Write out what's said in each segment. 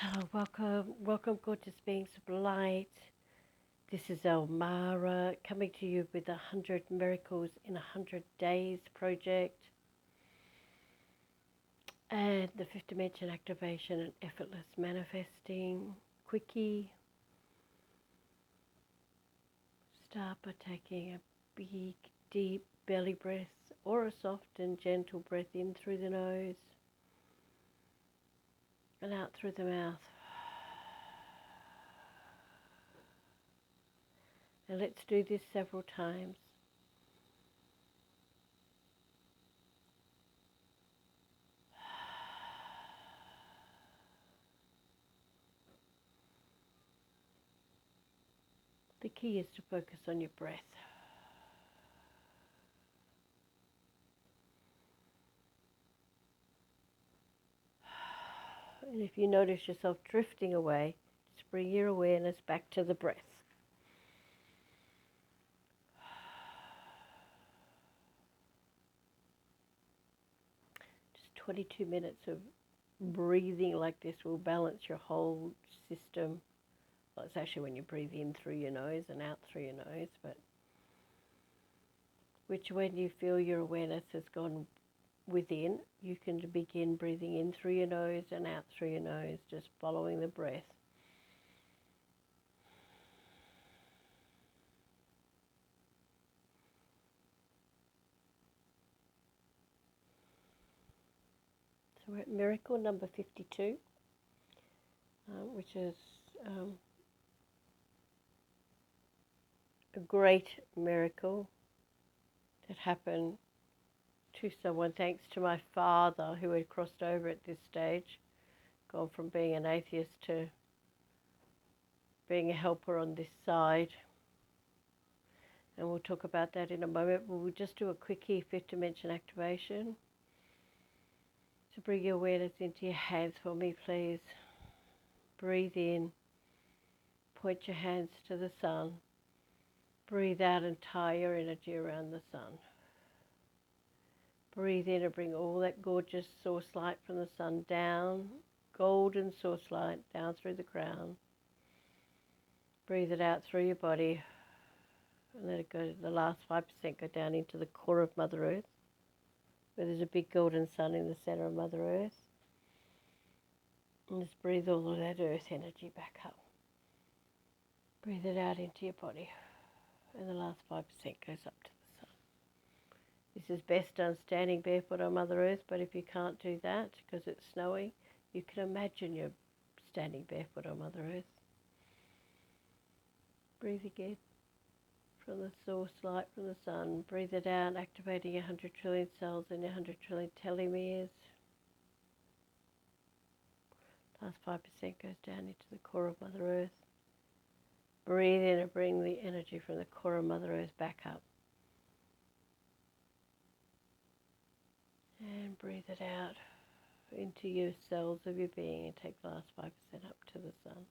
Hello, welcome, gorgeous beings of light. This is Elmara coming to you with 100 Miracles in 100 Days project and the fifth dimension activation and effortless manifesting quickie. Start by taking a big, deep belly breath or a soft and gentle breath in through the nose and out through the mouth. And let's do this several times. The key is to focus on your breath. And if you notice yourself drifting away, just bring your awareness back to the breath. Just 22 minutes of breathing like this will balance your whole system. Well, it's actually when you breathe in through your nose and out through your nose, but when you feel your awareness has gone within, you can begin breathing in through your nose and out through your nose, just following the breath. So we're at miracle number 52, which is a great miracle that happened to someone thanks to my father, who had crossed over at this stage, gone from being an atheist to being a helper on this side. And we'll talk about that in a moment. We'll just do a quickie fifth dimension activation. So bring your awareness into your hands for me, please. Breathe in, point your hands to the sun. Breathe out and tie your energy around the sun. Breathe in and bring all that gorgeous source light from the sun down, golden source light down through the crown. Breathe it out through your body and let it go, the last 5% go down into the core of Mother Earth, where there's a big golden sun in the center of Mother Earth. And just breathe all of that earth energy back up. Breathe it out into your body and the last 5% goes up to the sun. This is best done standing barefoot on Mother Earth, but if you can't do that because it's snowing, you can imagine you're standing barefoot on Mother Earth. Breathe again from the source light from the sun. Breathe it out, activating 100 trillion cells and 100 trillion telomeres. Last 5% goes down into the core of Mother Earth. Breathe in and bring the energy from the core of Mother Earth back up. And breathe it out into your cells of your being and take the last 5% up to the sun.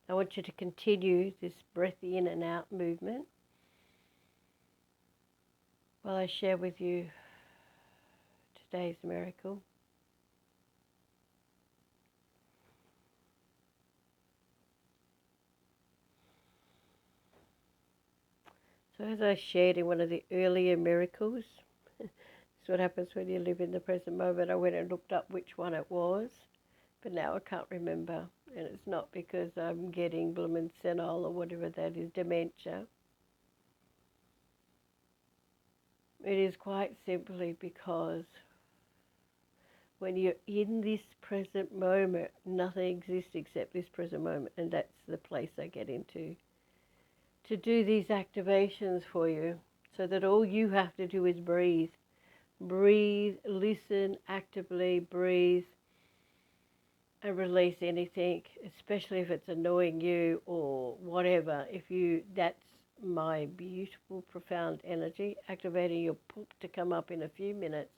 I want you to continue this breath in and out movement while I share with you today's miracle. So as I shared in one of the earlier miracles, it's what happens when you live in the present moment. I went and looked up which one it was, but now I can't remember. And it's not because I'm getting bloomin' senile or whatever that is, dementia. It is quite simply because when you're in this present moment, nothing exists except this present moment, and that's the place I get into to do these activations for you, so that all you have to do is breathe. Breathe, listen, actively breathe, and release anything, especially if it's annoying you or whatever. That's my beautiful, profound energy, activating your poop to come up in a few minutes.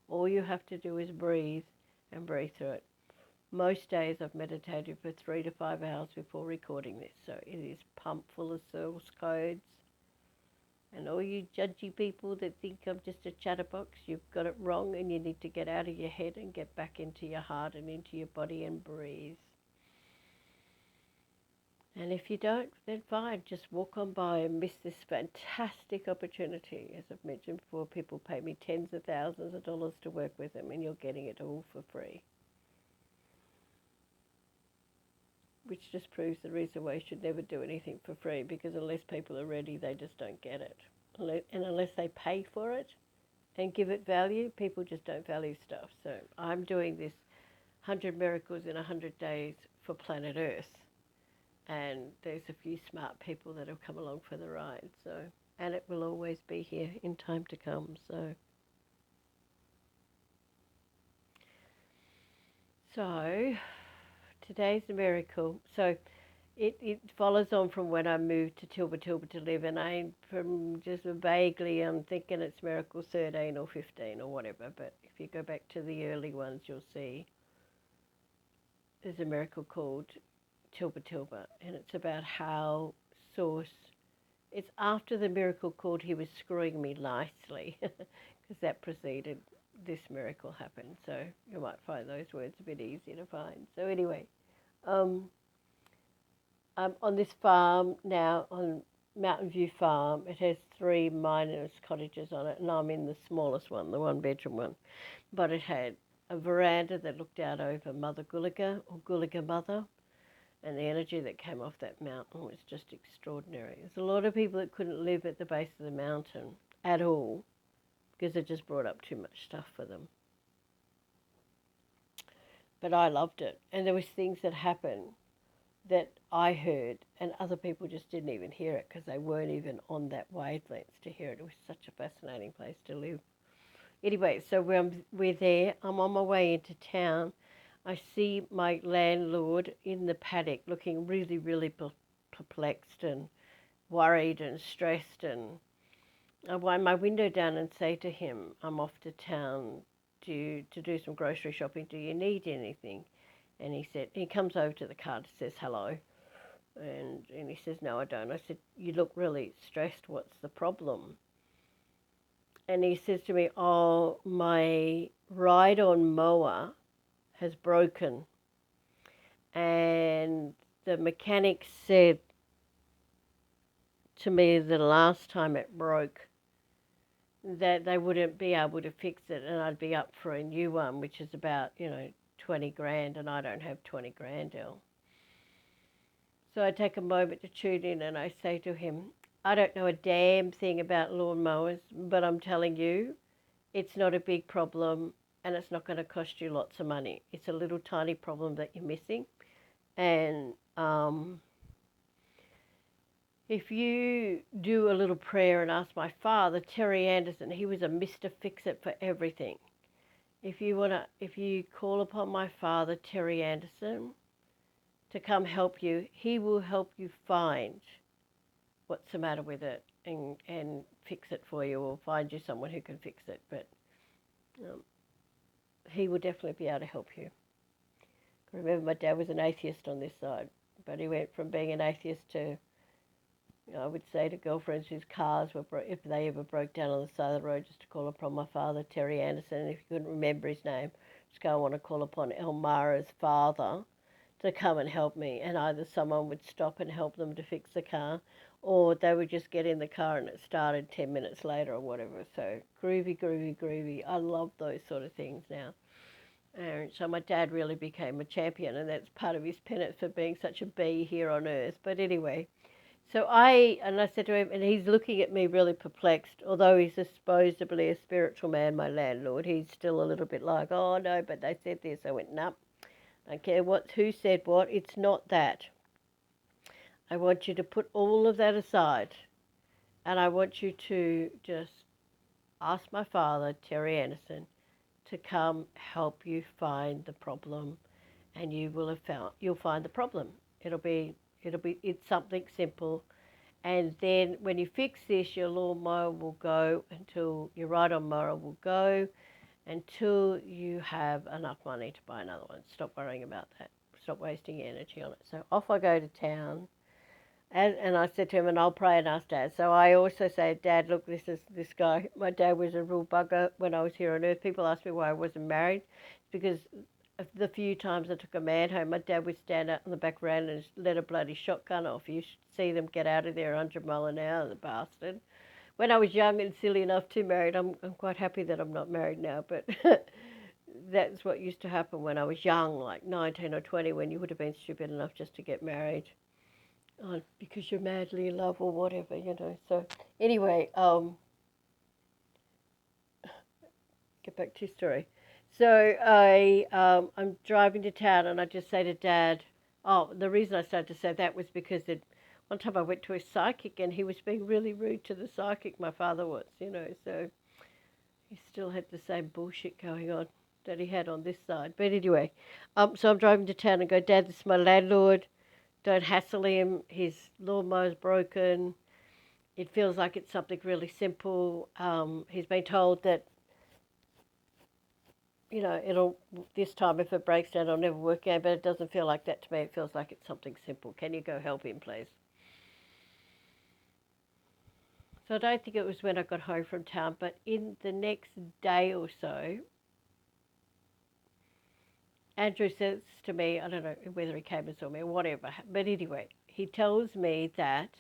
All you have to do is breathe and breathe through it. Most days I've meditated for 3 to 5 hours before recording this, so it is pumped full of source codes. And all you judgy people that think I'm just a chatterbox, you've got it wrong, and you need to get out of your head and get back into your heart and into your body and breathe. And if you don't, then fine, just walk on by and miss this fantastic opportunity. As I've mentioned before, people pay me tens of thousands of dollars to work with them, and you're getting it all for free. Which just proves the reason why you should never do anything for free, because unless people are ready, they just don't get it. And unless they pay for it and give it value, people just don't value stuff. So I'm doing this 100 miracles in 100 days for planet Earth. And there's a few smart people that have come along for the ride. So, and it will always be here in time to come. So today's a miracle. So it follows on from when I moved to Tilba to live, and from just vaguely, I'm thinking it's miracle 13 or 15 or whatever. But if you go back to the early ones, you'll see there's a miracle called Tilba, and it's about how Source. It's after the miracle called He Was Screwing Me Nicely, because that preceded this miracle happened. So you might find those words a bit easier to find. So anyway, I'm on this farm now, on Mountain View Farm. It has 3 miners' cottages on it, and I'm in the smallest one, the 1-bedroom one. But it had a veranda that looked out over Mother Gulaga, or Gulaga Mother, and the energy that came off that mountain was just extraordinary. There's a lot of people that couldn't live at the base of the mountain at all because it just brought up too much stuff for them. But I loved it. And there was things that happened that I heard and other people just didn't even hear it because they weren't even on that wavelength to hear it. It was such a fascinating place to live. Anyway, so we're there. I'm on my way into town. I see my landlord in the paddock looking really, really perplexed and worried and stressed. And I wind my window down and say to him, I'm off to town to do some grocery shopping. Do you need anything? And he comes over to the car and says hello. And he says, no, I don't. I said, you look really stressed. What's the problem? And he says to me, oh, my ride-on mower has broken, and the mechanic said to me the last time it broke that they wouldn't be able to fix it, and I'd be up for a new one, which is about 20 grand, and I don't have 20 grand, Elle. So I take a moment to tune in, and I say to him, I don't know a damn thing about lawnmowers, but I'm telling you, it's not a big problem. And it's not going to cost you lots of money. It's a little tiny problem that you're missing. And if you do a little prayer and ask my father, Terry Anderson, he was a Mr. Fix-It for everything. If you call upon my father, Terry Anderson, to come help you, he will help you find what's the matter with it and fix it for you, or find you someone who can fix it. But he will definitely be able to help you. Remember, my dad was an atheist on this side, but he went from being an atheist to, I would say to girlfriends whose cars were, if they ever broke down on the side of the road, just to call upon my father, Terry Anderson. And if you couldn't remember his name, just go, I want to call upon Elmara's father to come and help me. And either someone would stop and help them to fix the car, or they would just get in the car and it started 10 minutes later or whatever. So groovy, groovy, groovy. I love those sort of things now. And so my dad really became a champion, and that's part of his penance for being such a bee here on Earth. But anyway, so I said to him, and he's looking at me really perplexed, although he's supposedly a spiritual man, my landlord. He's still a little bit like, oh no, but they said this. I went, nope, I don't care who said what. It's not that. I want you to put all of that aside, and I want you to just ask my father, Terry Anderson, to come help you find the problem, and you'll find the problem. It's something simple, and then when you fix this, your lawnmower will go until your ride-on mower will go until you have enough money to buy another one. Stop worrying about that. Stop wasting your energy on it. So off I go to town. And I said to him, and I'll pray and ask Dad. So I also say, Dad, look, this is this guy. My dad was a real bugger when I was here on Earth. People ask me why I wasn't married. It's because the few times I took a man home, my dad would stand out on the back veranda and let a bloody shotgun off. You should see them get out of there 100 mile an hour, the bastard. When I was young and silly enough to marry, I'm quite happy that I'm not married now, but that's what used to happen when I was young, like 19 or 20, when you would have been stupid enough just to get married. Because you're madly in love or whatever, you know. So anyway, get back to your story. So I'm driving to town and I just say to Dad, oh, the reason I started to say that was because one time I went to a psychic and he was being really rude to the psychic, my father was, you know, so he still had the same bullshit going on that he had on this side. But anyway, so I'm driving to town and go, Dad, this is my landlord. Don't hassle him. His lawnmower's broken. It feels like it's something really simple. He's been told that, you know, this time if it breaks down, it'll never work again, but it doesn't feel like that to me. It feels like it's something simple. Can you go help him, please? So I don't think it was when I got home from town, but in the next day or so, Andrew says to me, I don't know whether he came and saw me or whatever, but anyway, he tells me that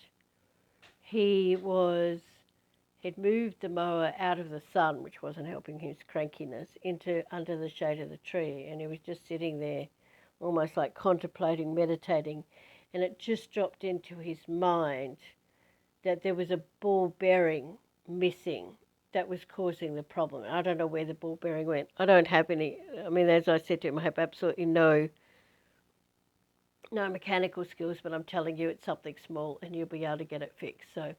he'd moved the mower out of the sun, which wasn't helping his crankiness, into under the shade of the tree, and he was just sitting there, almost like contemplating, meditating, and it just dropped into his mind that there was a ball bearing missing that was causing the problem. I don't know where the ball bearing went. I don't have any. I mean, as I said to him, I have absolutely no mechanical skills, but I'm telling you it's something small and you'll be able to get it fixed. So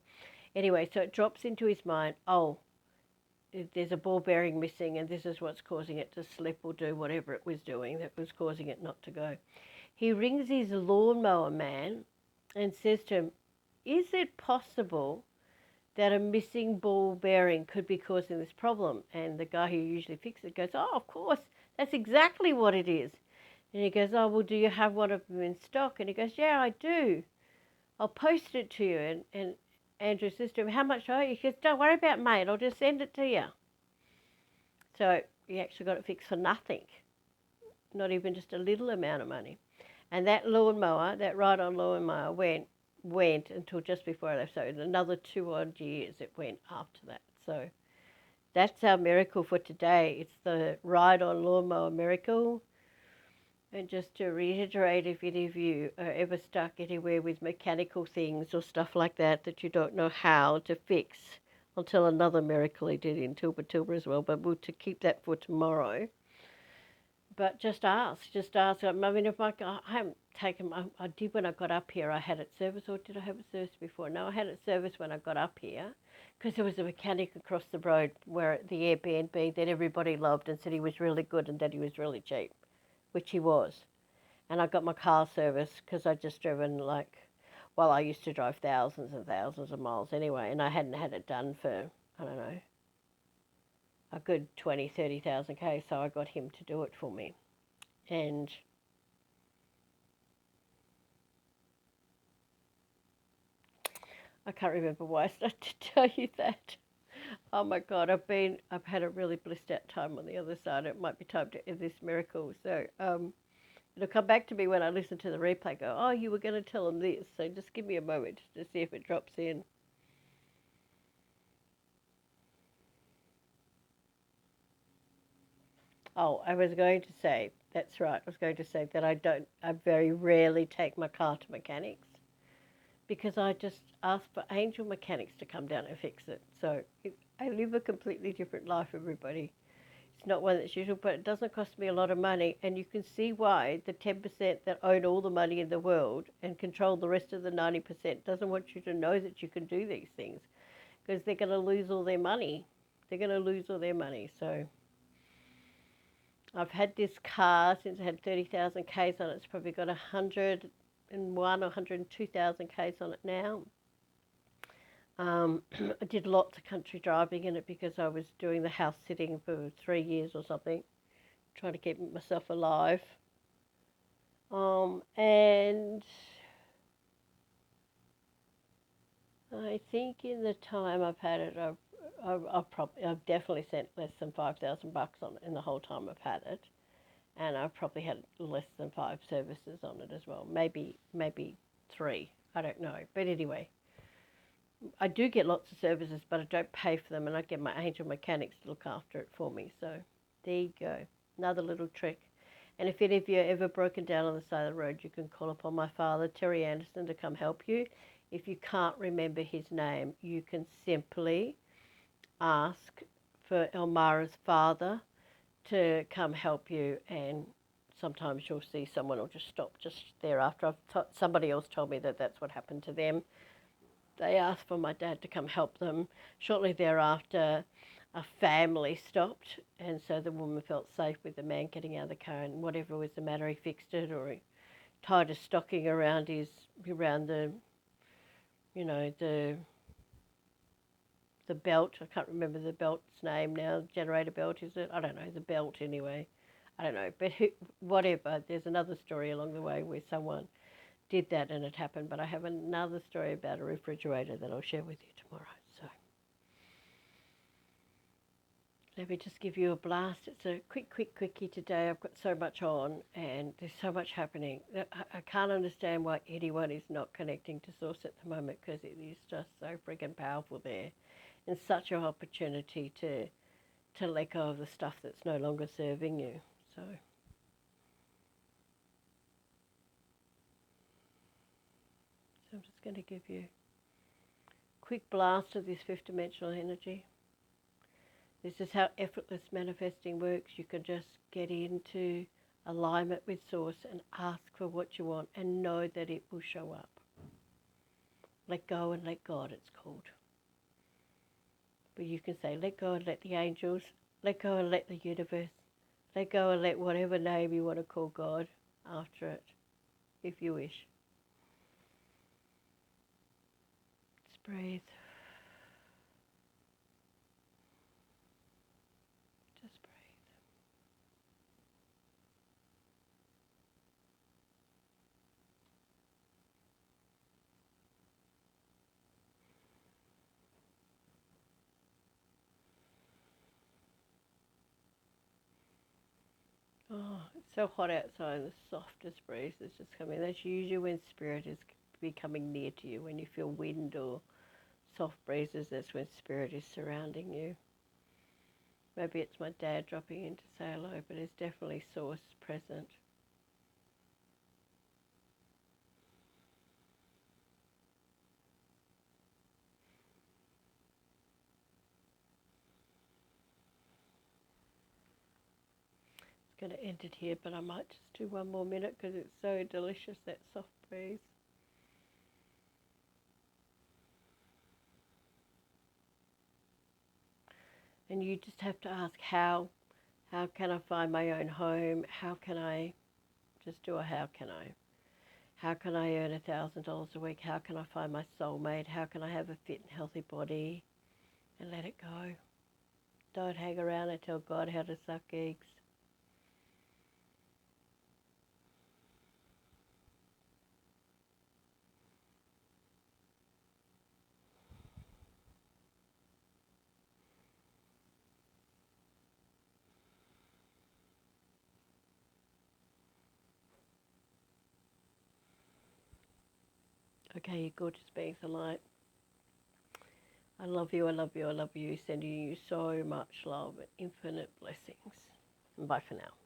anyway, so it drops into his mind, oh, there's a ball bearing missing and this is what's causing it to slip or do whatever it was doing that was causing it not to go. He rings his lawnmower man and says to him, is it possible that a missing ball bearing could be causing this problem? And the guy who usually fixes it goes, oh, of course, that's exactly what it is. And he goes, oh, well, do you have one of them in stock? And he goes, yeah, I do. I'll post it to you. And Andrew says to him, how much are you? He goes, don't worry about it, mate. I'll just send it to you. So he actually got it fixed for nothing, not even just a little amount of money. And that lawnmower, that Ride On lawnmower, went until just before I left. So in another 2 odd years it went after that. So that's our miracle for today. It's the Ride On lawnmower miracle. And just to reiterate, if any of you are ever stuck anywhere with mechanical things or stuff like that that you don't know how to fix, I'll tell another miracle he did in Tilba as well, but we'll to keep that for tomorrow. But just ask. I mean, if I haven't taken, I did when I got up here, I had it serviced, or did I have it serviced before? No, I had it serviced when I got up here because there was a mechanic across the road where the Airbnb that everybody loved and said he was really good and that he was really cheap, which he was. And I got my car serviced because I'd just driven I used to drive thousands and thousands of miles anyway, and I hadn't had it done for, I don't know, a good 20, 30,000 K, so I got him to do it for me. And I can't remember why I started to tell you that. Oh my God, I've had a really blissed out time on the other side. It might be time to end this miracle. So it'll come back to me when I listen to the replay. Go, oh, you were going to tell them this. So just give me a moment to see if it drops in. Oh, I was going to say, that's right. I was going to say that I very rarely take my car to mechanics because I just ask for angel mechanics to come down and fix it. So I live a completely different life, everybody. It's not one that's usual, but it doesn't cost me a lot of money. And you can see why the 10% that own all the money in the world and control the rest of the 90% doesn't want you to know that you can do these things because they're going to lose all their money. So I've had this car since I had 30,000 Ks on it. It's probably got 101 or 102,000 Ks on it now. I did lots of country driving in it because I was doing the house sitting for 3 years or something, trying to keep myself alive. And I think in the time I've had it, I've definitely spent less than $5,000 on it in the whole time I've had it. and I probably had less than 5 services on it as well. Maybe 3. I don't know. But anyway, I do get lots of services, but I don't pay for them, and I get my angel mechanics to look after it for me. So there you go. Another little trick. And if any of you are ever broken down on the side of the road, you can call upon my father, Terry Anderson, to come help you. If you can't remember his name, you can simply ask for Elmira's father to come help you, and sometimes you'll see someone will just stop just thereafter. Somebody else told me that that's what happened to them. They asked for my dad to come help them. Shortly thereafter, a family stopped, and so the woman felt safe with the man getting out of the car, and whatever was the matter, he fixed it, or he tied a stocking around the, you know, the belt. I can't remember the belt's name now. Generator belt, is it? I don't know. The belt anyway. I don't know. But whatever. There's another story along the way where someone did that and it happened. But I have another story about a refrigerator that I'll share with you tomorrow. So let me just give you a blast. It's a quickie today. I've got so much on and there's so much happening. I can't understand why anyone is not connecting to Source at the moment, because it is just so friggin' powerful there. And such an opportunity to let go of the stuff that's no longer serving you. So I'm just going to give you a quick blast of this fifth dimensional energy. This is how effortless manifesting works. You can just get into alignment with Source and ask for what you want and know that it will show up. Let go and let God, it's called. But you can say, let go and let the angels, let go and let the universe, let go and let whatever name you want to call God after it, if you wish. Just breathe. Just breathe. Oh, it's so hot outside. The softest breeze is just coming. That's usually when spirit is becoming near to you. When you feel wind or soft breezes, that's when spirit is surrounding you. Maybe it's my dad dropping in to say hello, but it's definitely Source present. Going to end it here, but I might just do one more minute because it's so delicious, that soft breeze. And you just have to ask, how can I find my own home? How can I just do a how can I? How can I earn $1,000 a week? How can I find my soulmate? How can I have a fit and healthy body? And let it go. Don't hang around and tell God how to suck eggs. Okay, you gorgeous beings of light. I love you, I love you, I love you. Sending you so much love and infinite blessings. And bye for now.